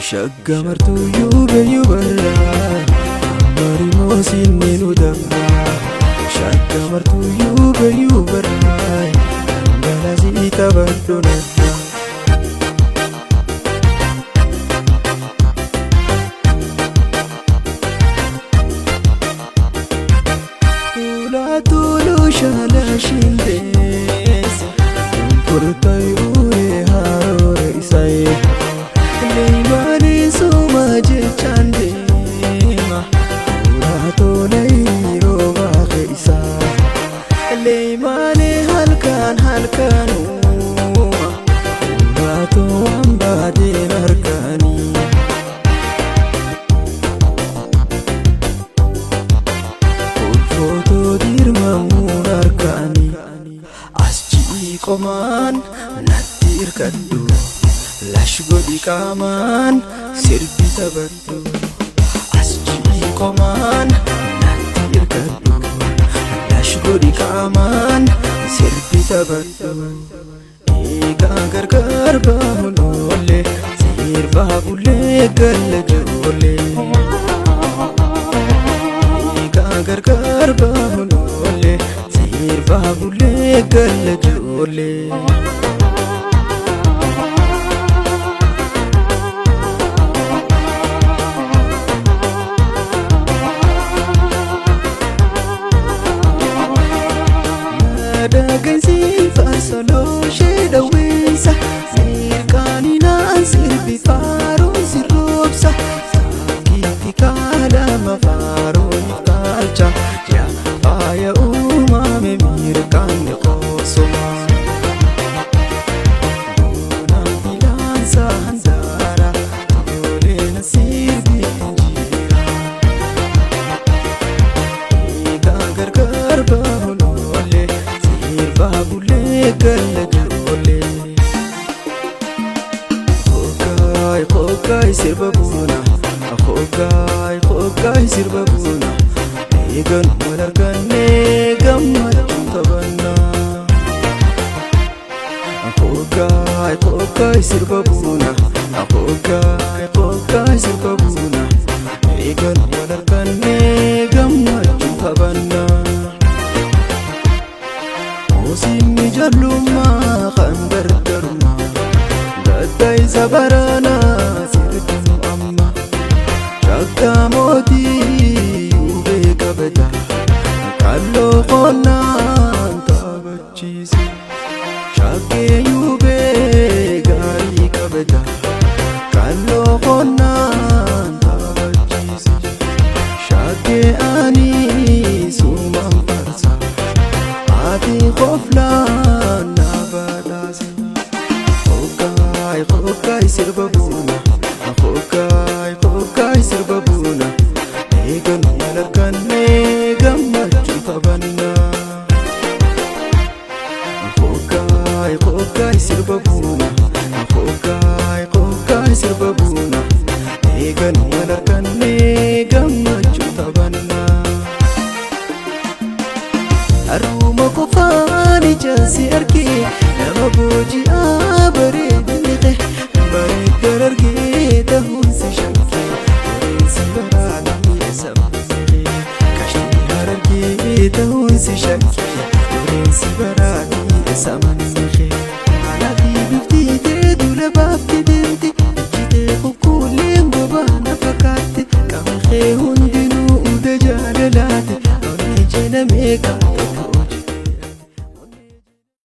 shaggamartu yuubarra mari moosinni nu dabra shaggamartu yuubarra dhangalasi taphadhu nadda Ulatulu shalashindeesi Kurtai ure harore isaye Leimani suma jechandema Ulatolai roba keisa Leimani halkanu Ulato ambadin arkani Foto dirmamun arkani Asji qoman natir kaddu Lash godi kaman sirbi tabattu Asji qoman natir kaddu Lash godi kaman sirbi tabattu Ega gargar bahulole sirba bulle galajole Gargar bahulole sirba bulle galajole Nadagan silva solo shedawisa sirkanina sirbi faro sirobsa Sakiti kalama faro Alcha ya faya umame mirkan qosoma Bona bilanza hanzara Dole nasibi injira Ega gargar bahulole Sirba bulle galajole Khokai sirba buna Khokai sirba buna Egan walarganne gammadun tabanna Khokai sirba buna Khokai sirba buna Egan walarganne gammadun tabanna Osinni jallumma kan gargarumma Gaddai sabarana sirdum amma Shagga moti Kallo konan tabachisi Shagge yube gari kabeda Kallo konan tabachisi Shagge ani sumam farsa Ati khoflan nabadasi Khokai sirba buna Khokai sirba buna Egan walarganne gammachun tabanna Khokai sirba buna Khokai sirba buna Egan walarganne gammachun tabanna Aruma qofani jasi arki nama boji abareednite bareedar argee tahun si shakke si barani sabbi kashni harargee tahun si shakke si barani samannike alati biftite dula bafti dinti ijite kukuleen gobana fakkatte qabxee hundinuu uda jaalalate oni jena meeqa